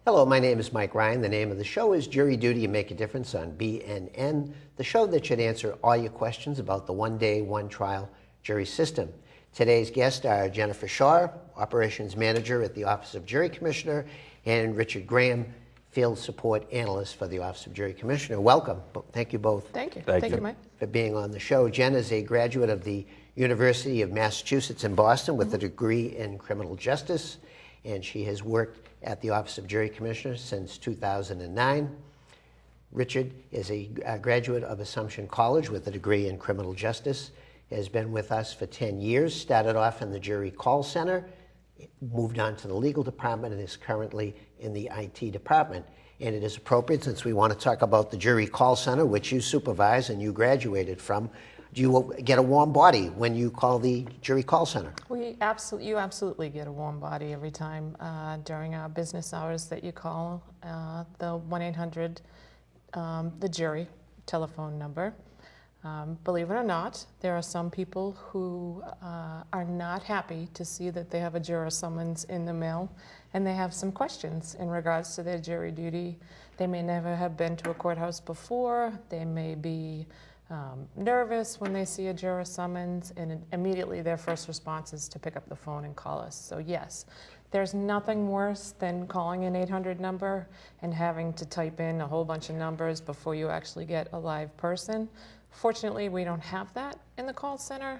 Hello, my name is Mike Ryan. The name of the show is Jury Duty and Make a Difference on BNN, the show that should answer all your questions about the one-day, one-trial jury system. Today's guests are Jennifer Shaw, Operations Manager at the Office of Jury Commissioner, and Richard Graham, Field Support Analyst for the Office of Jury Commissioner. Welcome. Thank you both. Thank you. Thank you, Mike. For being on the show. Jen is a graduate of the University of Massachusetts in Boston with a degree in criminal justice, and she has worked at the Office of Jury Commissioner since 2009. Richard is a graduate of Assumption College with a degree in criminal justice, has been with us for 10 years, started off in the jury call center, moved on to the legal department, and is currently in the IT department. And it is appropriate, since we want to talk about the jury call center, which you supervise and you graduated from. Do you get a warm body when you call the jury call center? You absolutely get a warm body every time during our business hours that you call the 1-800 the jury telephone number. Believe it or not, there are some people who are not happy to see that they have a juror summons in the mail, and they have some questions in regards to their jury duty. They may never have been to a courthouse before. They may be nervous when they see a juror summons, and immediately their first response is to pick up the phone and call us. So yes, there's nothing worse than calling an 800 number and having to type in a whole bunch of numbers before you actually get a live person. Fortunately, we don't have that in the call center.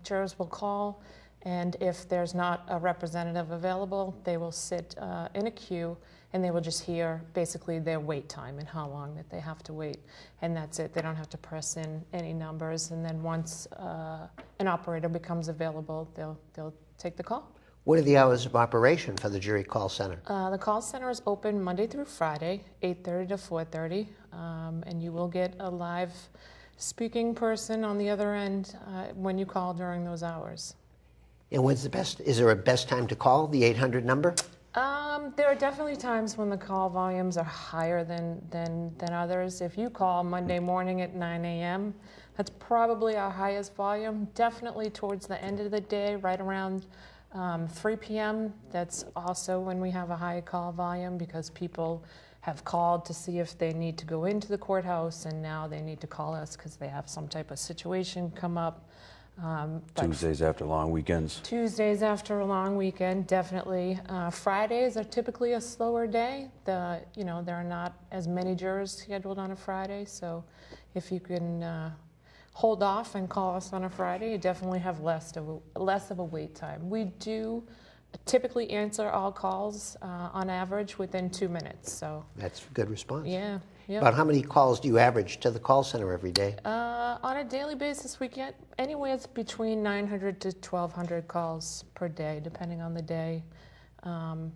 Jurors will call, and if there's not a representative available, they will sit in a queue, and they will just hear basically their wait time and how long that they have to wait. And that's it. They don't have to press in any numbers. And then once an operator becomes available, they'll take the call. What are the hours of operation for the jury call center? The call center is open Monday through Friday, 8:30 to 4:30, and you will get a live speaking person on the other end when you call during those hours. And when's the best? Is there a best time to call the 800 number? There are definitely times when the call volumes are higher than others. If you call Monday morning at 9 a.m., that's probably our highest volume. Definitely towards the end of the day, right around 3 p.m., that's also when we have a high call volume, because people have called to see if they need to go into the courthouse, and now they need to call us because they have some type of situation come up. Tuesdays after long weekends. Tuesdays after a long weekend, definitely. Fridays are typically a slower day. There are not as many jurors scheduled on a Friday, so if you can hold off and call us on a Friday, you definitely have less of a wait time. We do typically answer all calls on average within 2 minutes. So That's a good response. yeah. About how many calls do you average to the call center every day? On a daily basis, we get anywhere between 900 to 1,200 calls per day, depending on the day. And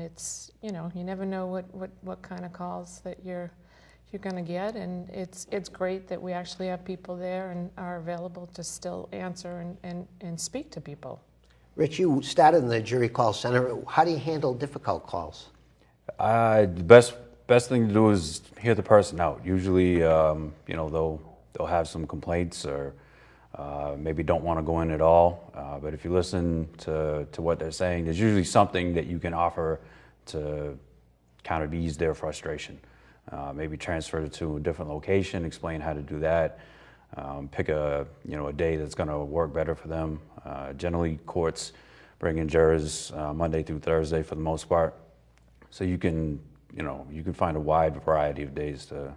it's, you never know what kind of calls that you're going to get, and it's great that we actually have people there and are available to still answer and speak to people. Rich, you started in the jury call center. How do you handle difficult calls? The best thing to do is hear the person out. Usually, they'll have some complaints, or maybe don't want to go in at all. But if you listen to what they're saying, there's usually something that you can offer to kind of ease their frustration. Maybe transfer it to a different location, explain how to do that. Pick a day that's going to work better for them. Generally, courts bring in jurors Monday through Thursday for the most part, so you can find a wide variety of days to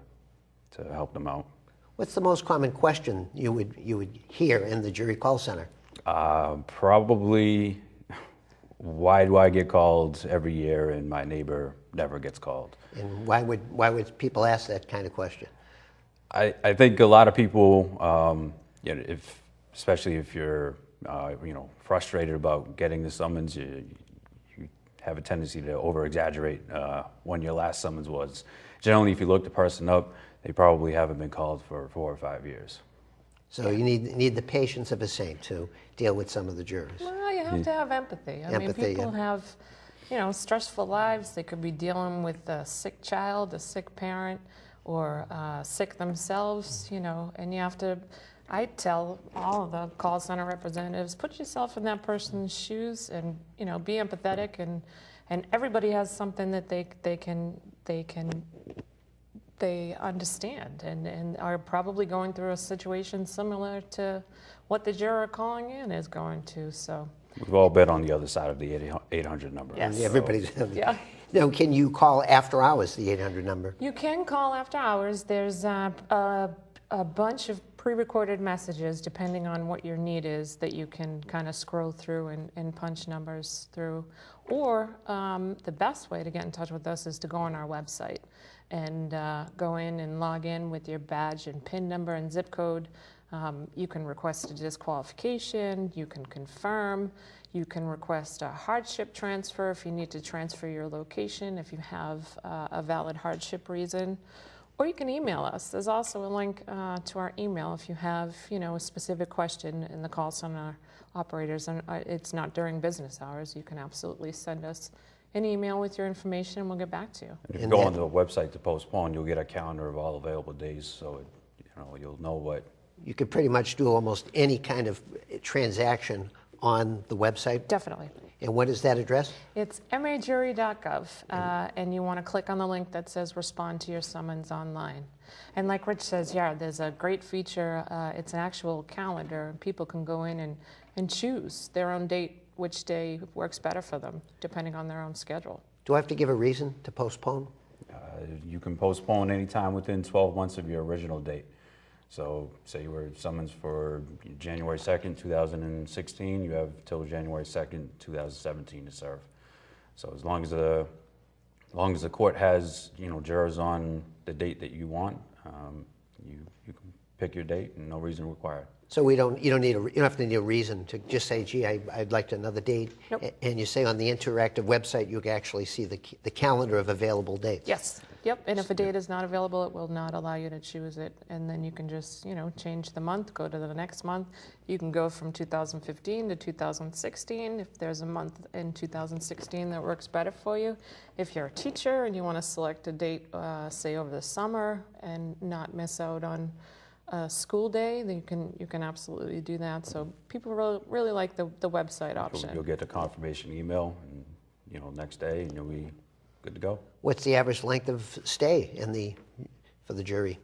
help them out. What's the most common question you would hear in the jury call center? Probably, why do I get called every year and my neighbor never gets called? And why would people ask that kind of question? I think a lot of people, especially if you're frustrated about getting the summons, you have a tendency to over-exaggerate when your last summons was. Generally, if you look the person up, they probably haven't been called for 4 or 5 years. So you need the patience of a saint to deal with some of the jurors. Well, you have to have empathy. I mean, people have, stressful lives. They could be dealing with a sick child, a sick parent, or sick themselves, and you have to, I tell all of the call center representatives, put yourself in that person's shoes and, be empathetic and And everybody has something that they understand and are probably going through a situation similar to what the juror calling in is going to. So We've all been on the other side of the 800 number. Yes. So Everybody's. yeah. Now, can you call after hours, the 800 number? You can call after hours. There's a bunch of pre-recorded messages, depending on what your need is, that you can kind of scroll through and punch numbers through. Or the best way to get in touch with us is to go on our website and go in and log in with your badge and PIN number and zip code. You can request a disqualification. You can confirm. You can request a hardship transfer if you need to transfer your location, if you have a valid hardship reason. Or you can email us. There's also a link to our email if you have, a specific question in the call center operators, and it's not during business hours. You can absolutely send us an email with your information, and we'll get back to you. If you go on the website to postpone, you'll get a calendar of all available days, so you'll know what. You could pretty much do almost any kind of transaction on the website. Definitely. And what is that address? It's majury.gov, and you want to click on the link that says respond to your summons online. And like Rich says, yeah, there's a great feature. It's an actual calendar, and people can go in and choose their own date, which day works better for them, depending on their own schedule. Do I have to give a reason to postpone? You can postpone any time within 12 months of your original date. So say you were summoned for January 2nd, 2016, you have till January 2nd, 2017 to serve. So as long as the court has, jurors on the date that you want, you can pick your date and no reason required. So you don't have to need a reason to just say, gee, I'd like another date. Nope. And you say on the interactive website, you can actually see the calendar of available dates. Yes. Yep. And if a date is not available, it will not allow you to choose it. And then you can just, change the month, go to the next month. You can go from 2015 to 2016 if there's a month in 2016 that works better for you. If you're a teacher and you want to select a date, say over the summer, and not miss out on a school day, then you can absolutely do that. So people really like the website option. You'll get the confirmation email, and next day, and you'll be good to go. What's the average length of stay for the jury?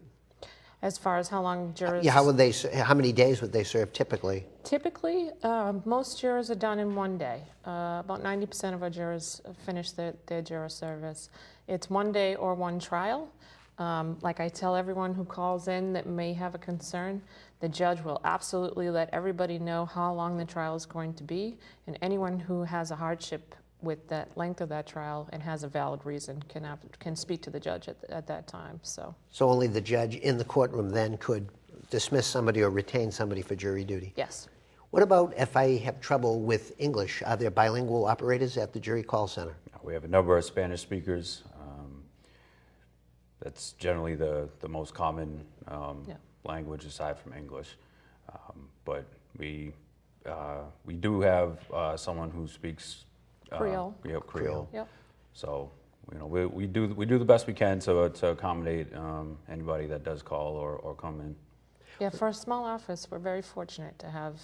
As far as how long jurors... Yeah, how many days would they serve typically? Typically, most jurors are done in one day. About 90% of our jurors finish their juror service. It's one day or one trial. Like I tell everyone who calls in that may have a concern, the judge will absolutely let everybody know how long the trial is going to be, and anyone who has a hardship with that length of that trial and has a valid reason can speak to the judge at that time. So only the judge in the courtroom then could dismiss somebody or retain somebody for jury duty? yes. What about if I have trouble with English? Are there bilingual operators at the jury call center? We have a number of Spanish speakers. That's generally the most common language aside from English. But we do have someone who speaks Creole. Creole. Yep. So we do the best we can to accommodate anybody that does call or come in. Yeah, for a small office, we're very fortunate to have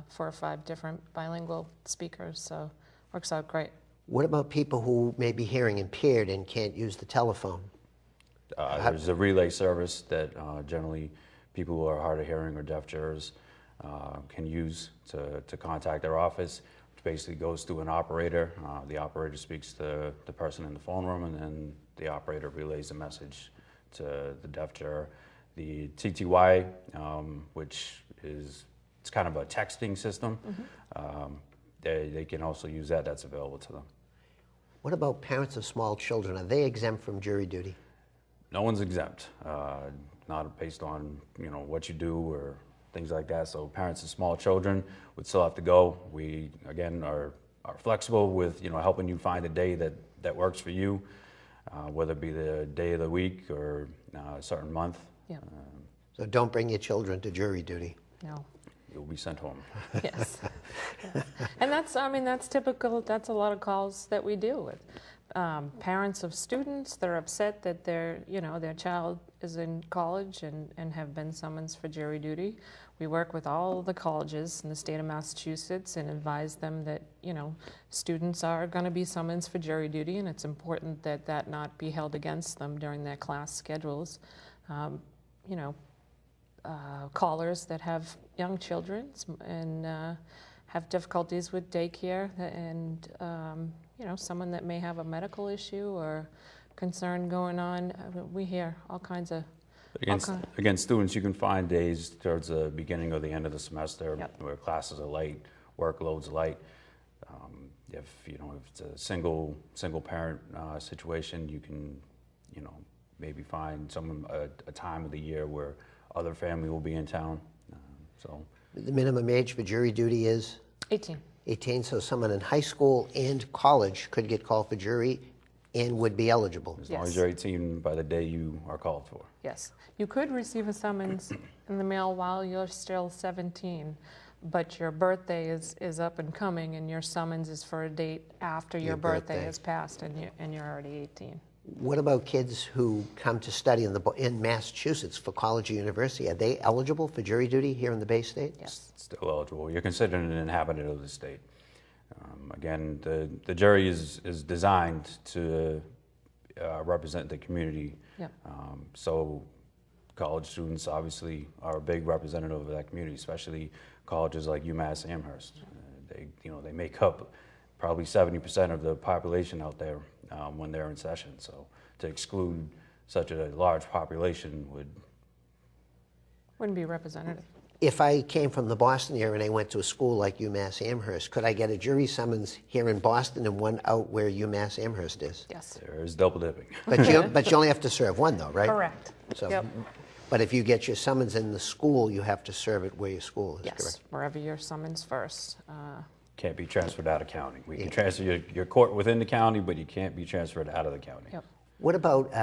4 or 5 different bilingual speakers, so works out great. What about people who may be hearing impaired and can't use the telephone? There's a relay service that generally people who are hard of hearing or deaf jurors can use to contact their office, which basically goes through an operator. The operator speaks to the person in the phone room, and then the operator relays the message to the deaf juror. The TTY, which it's kind of a texting system, they can also use that. That's available to them. What about parents of small children? Are they exempt from jury duty? No one's exempt, not based on what you do or things like that. So parents of small children would still have to go. We again are flexible with helping you find a day that works for you, whether it be the day of the week or a certain month. Yeah. So don't bring your children to jury duty. No. You'll be sent home. Yes. Yes. And that's typical. That's a lot of calls that we deal with. Parents of students that are upset that their child is in college and have been summoned for jury duty, we work with all the colleges in the state of Massachusetts and advise them that, students are going to be summoned for jury duty, and it's important that that not be held against them during their class schedules. Callers that have young children and have difficulties with daycare, and someone that may have a medical issue or concern going on. We hear all kinds of. Against students, you can find days towards the beginning or the end of the semester Yep. where classes are light, workload's light. If it's a single parent situation, you can maybe find a time of the year where other family will be in town. The minimum age for jury duty is 18. 18, so someone in high school and college could get called for jury and would be eligible. As long Yes. as you're 18 by the day you are called for. Yes. You could receive a summons in the mail while you're still 17, but your birthday is up and coming, and your summons is for a date after your birthday has passed, and you're already 18. What about kids who come to study in Massachusetts for college or university? Are they eligible for jury duty here in the Bay State? Yes. Still eligible. You're considered an inhabitant of the state. Again, the jury is designed to represent the community. Yep. So college students obviously are a big representative of that community, especially colleges like UMass Amherst. They make up probably 70% of the population out there when they're in session. So to exclude such a large population Wouldn't be representative. If I came from the Boston area and I went to a school like UMass Amherst, could I get a jury summons here in Boston and one out where UMass Amherst is? Yes. there is double dipping. But you only have to serve one, though, right? Correct. So, Yep. But if you get your summons in the school, you have to serve it where your school is, Yes. correct? Wherever your summons first. Can't be transferred out of county. We can transfer your court within the county, but you can't be transferred out of the county. Yep. What about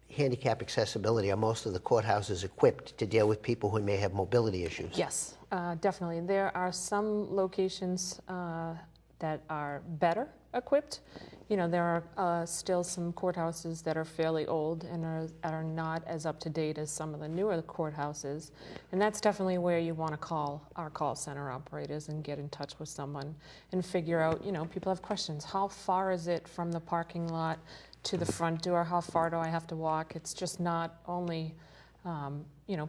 handicap accessibility? Are most of the courthouses equipped to deal with people who may have mobility issues? Yes, definitely. There are some locations that are better equipped. There are still some courthouses that are fairly old and are not as up to date as some of the newer courthouses. And that's definitely where you want to call our call center operators and get in touch with someone and figure out, people have questions. How far is it from the parking lot to the front door? How far do I have to walk? It's just not only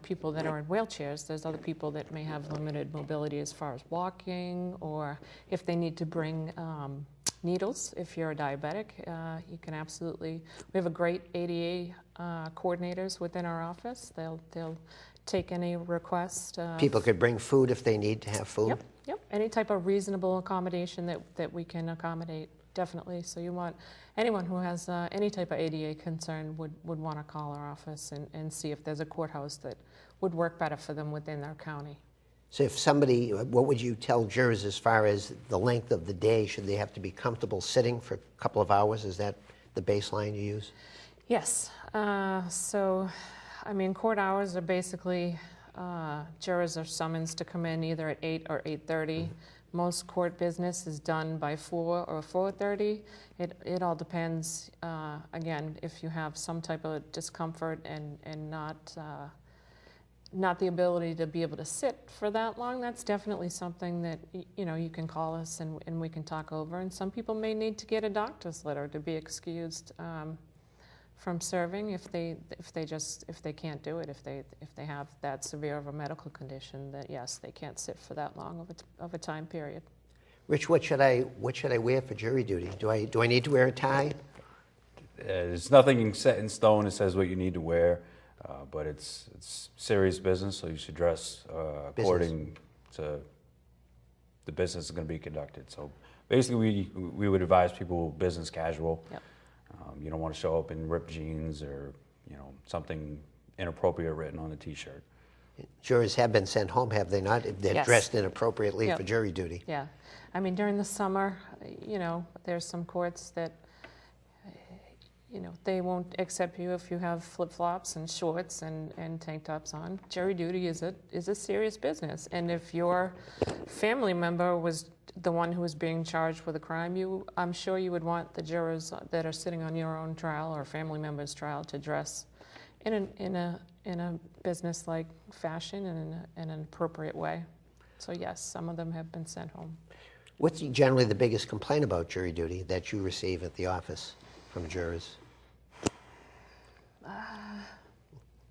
people that are in wheelchairs. There's other people that may have limited mobility as far as walking, or if they need to bring needles. If you're a diabetic, you can absolutely. We have a great ADA coordinators within our office. They'll take any request. People could bring food if they need to have food? Yep. Any type of reasonable accommodation that we can accommodate, definitely. So you want anyone who has any type of ADA concern would want to call our office and see if there's a courthouse that would work better for them within their county. So if somebody, what would you tell jurors as far as the length of the day? Should they have to be comfortable sitting for a couple of hours? Is that the baseline you use? Yes. Court hours are basically, jurors are summoned to come in either at 8 or 8:30. Most court business is done by 4 or 4:30. It all depends, again, if you have some type of discomfort and not the ability to be able to sit for that long. That's definitely something that you can call us and we can talk over. And some people may need to get a doctor's letter to be excused from serving if they can't do it, if they have that severe of a medical condition that yes, they can't sit for that long of a time period. Rich, what should I wear for jury duty? Do I need to wear a tie? There's nothing set in stone that says what you need to wear, but it's serious business, so you should dress according to the business is going to be conducted. So basically, we would advise people business casual. Yep. You don't want to show up in ripped jeans or something inappropriate written on the T-shirt. Jurors have been sent home, have they not? If they're Yes. dressed inappropriately Yep. for jury duty. Yeah, during the summer, there's some courts that, they won't accept you if you have flip-flops and shorts and tank tops on. Jury duty is a serious business, and if your family member was the one who was being charged with a crime, I'm sure you would want the jurors that are sitting on your own trial or family member's trial to dress in a business-like fashion and in an appropriate way. So yes, some of them have been sent home. What's generally the biggest complaint about jury duty that you receive at the office from jurors?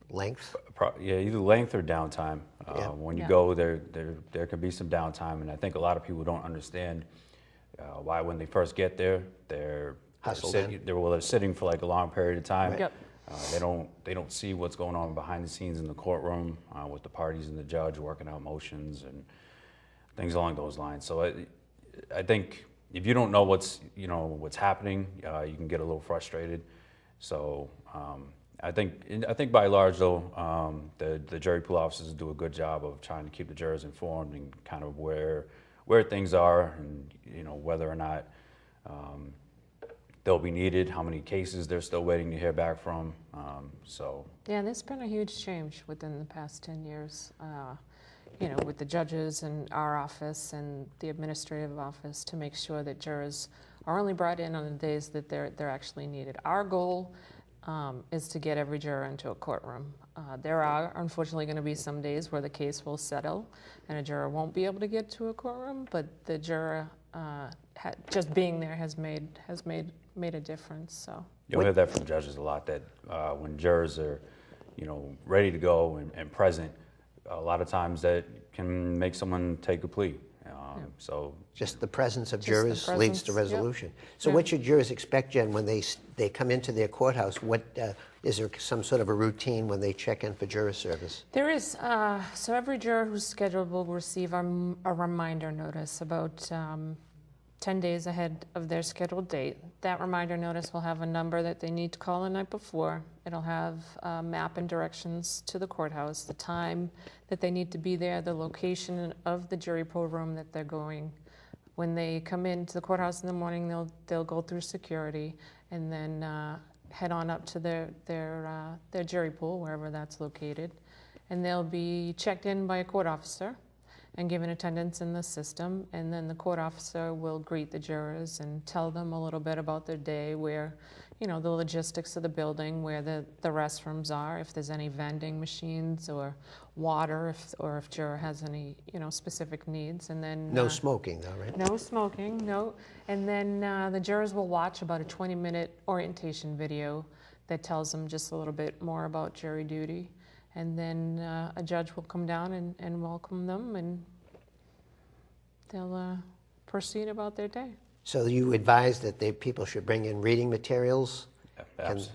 Length? Yeah, either length or downtime. Yeah. When you Yeah. go, there can be some downtime, and I think a lot of people don't understand why when they first get there, they're Hustled they're sitting for like a long period of time. Yep. They don't see what's going on behind the scenes in the courtroom with the parties and the judge working out motions and things along those lines. So I think if you don't know what's happening, you can get a little frustrated. So I think by and large though, the jury pool officers do a good job of trying to keep the jurors informed and kind of where things are, and whether or not they'll be needed, how many cases they're still waiting to hear back from. Yeah, there's been a huge change within the past 10 years, with the judges and our office and the administrative office to make sure that jurors are only brought in on the days that they're actually needed. Our goal is to get every juror into a courtroom. There are unfortunately going to be some days where the case will settle and a juror won't be able to get to a courtroom, but the juror just being there has made a difference. So You'll hear that from judges a lot, that when jurors are, ready to go and present, a lot of times that can make someone take a plea. So Just the presence of Just the jurors leads to presence, yep. resolution. So Yeah. what should jurors expect, Jen, when they come into their courthouse? What is there some sort of a routine when they check in for juror service? there is, so every juror who's scheduled will receive a reminder notice about 10 days ahead of their scheduled date. That reminder notice will have a number that they need to call the night before. It'll have a map and directions to the courthouse, the time that they need to be there, the location of the jury pool room that they're going. When they come into the courthouse in the morning, they'll go through security and then head on up to their jury pool, wherever that's located. And they'll be checked in by a court officer and given attendance in the system, and then the court officer will greet the jurors and tell them a little bit about their day, where, the logistics of the building, where the restrooms are, if there's any vending machines or water, or if juror has any, specific needs, and then... No smoking, though, right? No smoking, no. And then the jurors will watch about a 20-minute orientation video that tells them just a little bit more about jury duty. And then a judge will come down and welcome them, and they'll proceed about their day. So you advise that people should bring in reading materials?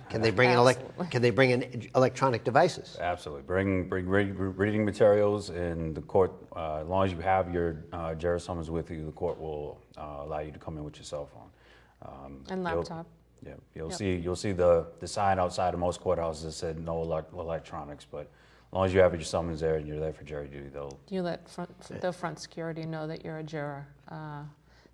Can they bring in Absolutely. Can they bring in electronic devices? absolutely, bring reading materials in the court. As long as you have your juror summons with you, the court will allow you to come in with your cell phone. And laptop. Yeah, you'll Yep. see the sign outside of most courthouses that said no electronics, but as long as you have your summons there and you're there for jury duty, You let the front security know that you're a juror.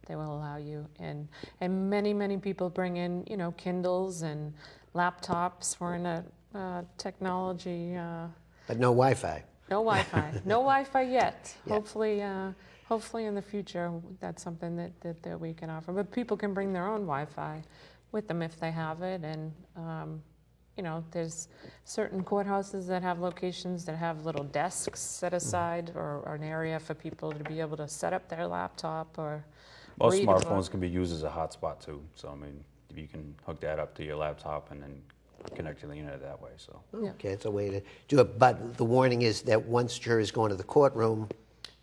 They will allow you in. And many people bring in, Kindles and laptops. We're in a technology. But no Wi-Fi? No Wi-Fi. No Wi-Fi yet. Yeah. Hopefully in the future that's something that we can offer. But people can bring their own Wi-Fi with them if they have it. And there's certain courthouses that have locations that have little desks set aside, or an area for people to be able to set up their laptop or most read a book. smartphones can be used as a hotspot too. So I mean, if you can hook that up to your laptop and then connect to the internet that way. So Yeah. Okay, it's a way to do it. But the warning is that once jurors go into the courtroom,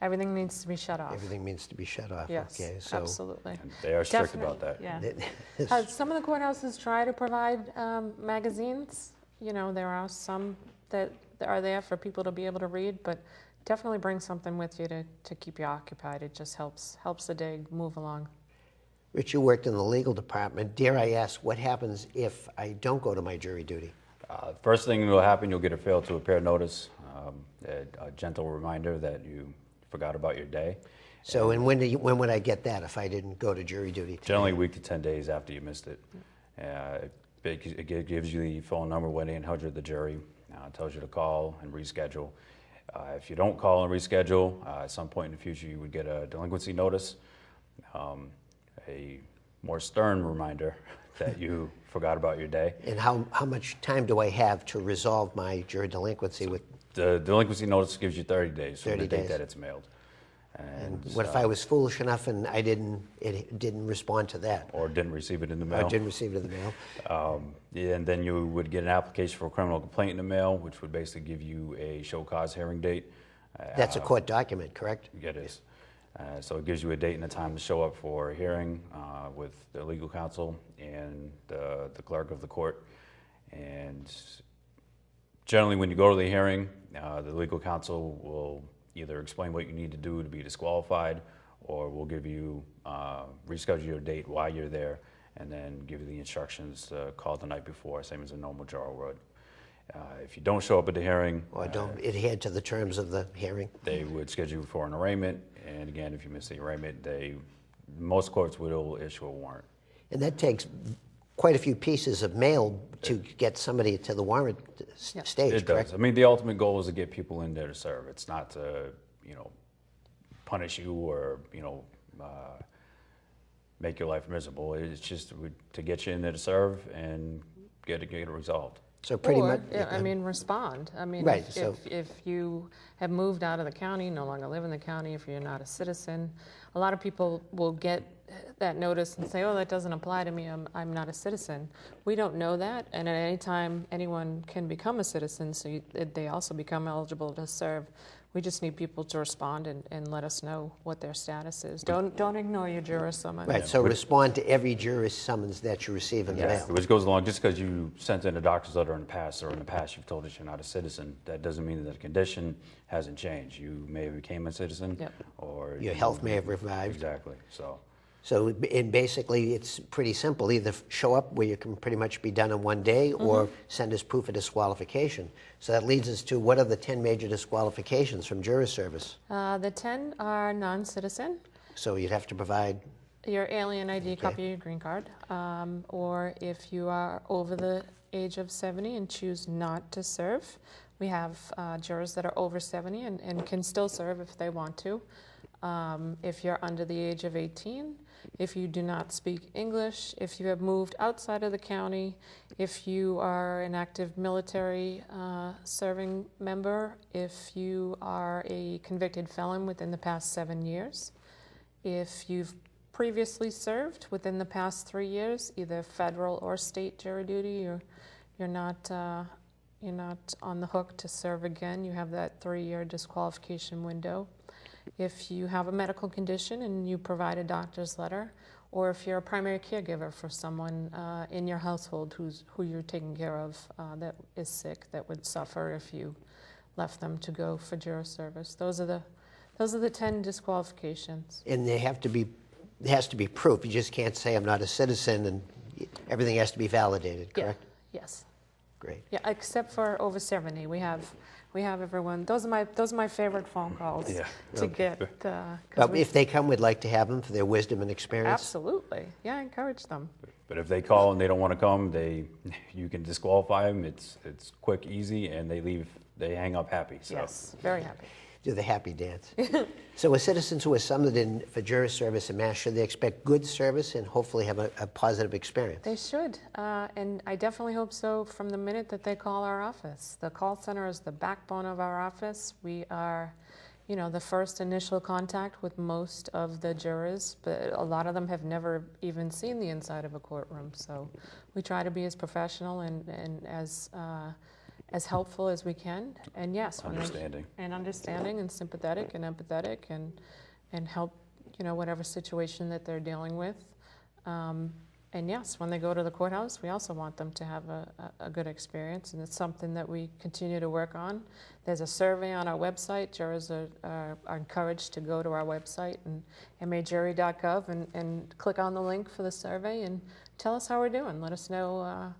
Everything needs to be shut off. everything needs to be shut off. Yes, Okay, so absolutely. and they are strict about that. Definitely, yeah. Some of the courthouses try to provide magazines. There are some that are there for people to be able to read, but definitely bring something with you to keep you occupied. It just helps the day move along. Rich, you worked in the legal department. Dare I ask, what happens if I don't go to my jury duty? First thing that will happen, you'll get a fail to appear notice, a gentle reminder that you forgot about your day. So, and when would I get that if I didn't go to jury duty today? Generally, a week to 10 days after you missed it. It gives you the phone number, 1-800 the jury. Tells you to call and reschedule. If you don't call and reschedule, at some point in the future, you would get a delinquency notice, a more stern reminder that you forgot about your day. And how much time do I have to resolve my jury delinquency with? The delinquency notice gives you 30 days from 30 the date days. that it's mailed. And What if I was foolish enough and it didn't respond to that? or didn't receive it in the I mail. didn't receive it in the mail. Yeah, and then you would get an application for a criminal complaint in the mail, which would basically give you a show cause hearing date. That's a court document, correct? It is. So it gives you a date and a time to show up for a hearing with the legal counsel and the clerk of the court. And generally, when you go to the hearing, the legal counsel will either explain what you need to do to be disqualified, or will give you, reschedule your date while you're there, and then give you the instructions to call the night before, same as a normal juror would. If you don't show up at the hearing, Or don't adhere to the terms of the hearing? they would schedule you for an arraignment, and again, if you miss the arraignment, most courts will issue a warrant. And that takes quite a few pieces of mail to get somebody to the warrant stage, It correct? does. I mean, the ultimate goal is to get people in there to serve. It's not to, punish you or, make your life miserable. It's just to get you in there to serve and get it resolved. So pretty Or, much. yeah, I mean, respond. I mean, Right, if, so- if you have moved out of the county, no longer live in the county, if you're not a citizen, a lot of people will get that notice and say, oh, that doesn't apply to me, I'm not a citizen. We don't know that, and at any time, anyone can become a citizen, so they also become eligible to serve. We just need people to respond and let us know what their status is. Don't ignore your juror summons. Right, so respond to every jury summons that you receive in the mail. Which goes along, just because you sent in a doctor's letter in the past, or in the past you've told us you're not a citizen, that doesn't mean that the condition hasn't changed. You may have became a citizen, Yep. or Your health may have revived. Exactly. So, and basically, it's pretty simple. Either show up where you can pretty much be done in one day, or send us proof of disqualification. So that leads us to, what are the 10 major disqualifications from jury service? The 10 are non-citizen, So you'd have to provide, your alien ID, copy of your green card, or if you are over the age of 70 and choose not to serve. We have jurors that are over 70 and can still serve if they want to. If you're under the age of 18, if you do not speak English, if you have moved outside of the county, if you are an active military serving member, if you are a convicted felon within the past 7 years, if you've previously served within the past 3 years, either federal or state jury duty, you're not on the hook to serve again. You have that 3-year disqualification window. If you have a medical condition and you provide a doctor's letter, or if you're a primary caregiver for someone in your household who you're taking care of that is sick, that would suffer if you left them to go for juror service. Those are the 10 disqualifications. and there has to be proof. You just can't say I'm not a citizen, and everything has to be validated, correct? Yeah. Yes. Great. Yeah, except for over 70. We have everyone. Those are my favorite phone calls to get. 'Cause But if they come, we'd like to have them for their wisdom and experience. absolutely, yeah, I encourage them. But if they call and they don't want to come, you can disqualify them. It's quick, easy, and they leave. They hang up happy. So. Yes, very happy. Do the happy dance. So as citizens who are summoned in for jury service in Mass, should they expect good service and hopefully have a positive experience? They should, and I definitely hope so from the minute that they call our office. The call center is the backbone of our office. We are, the first initial contact with most of the jurors, but a lot of them have never even seen the inside of a courtroom. So we try to be as professional and as helpful as we can. And yes, Understanding. understanding and sympathetic and empathetic and help, whatever situation that they're dealing with. And yes, when they go to the courthouse, we also want them to have a good experience, and it's something that we continue to work on. There's a survey on our website. Jurors are encouraged to go to our website and majury.gov and click on the link for the survey and tell us how we're doing. Let us know.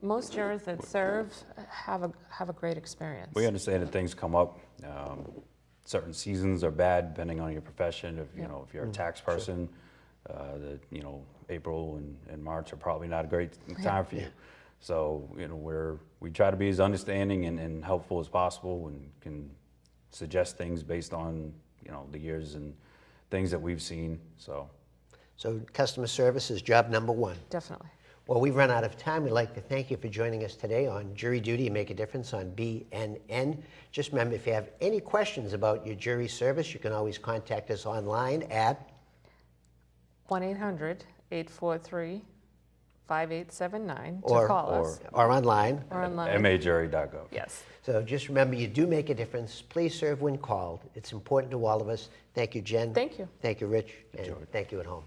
Most jurors that serve have a great experience. We understand that things come up. Certain seasons are bad, depending on your profession. If you're a tax person, April and March are probably not a great time for you. So we try to be as understanding and helpful as possible, and can suggest things based on the years and things that we've seen. So So customer service is job number one. Definitely. Well, we've run out of time. We'd like to thank you for joining us today on Jury Duty and Make a Difference on BNN. Just remember, if you have any questions about your jury service, you can always contact us online at 1-800-843-5879 to Or- call us. or online. Or online. majury.gov. Yes. So just remember, you do make a difference. Please serve when called. It's important to all of us. Thank you, Jen. Thank you. Thank you, Rich. And thank you at home.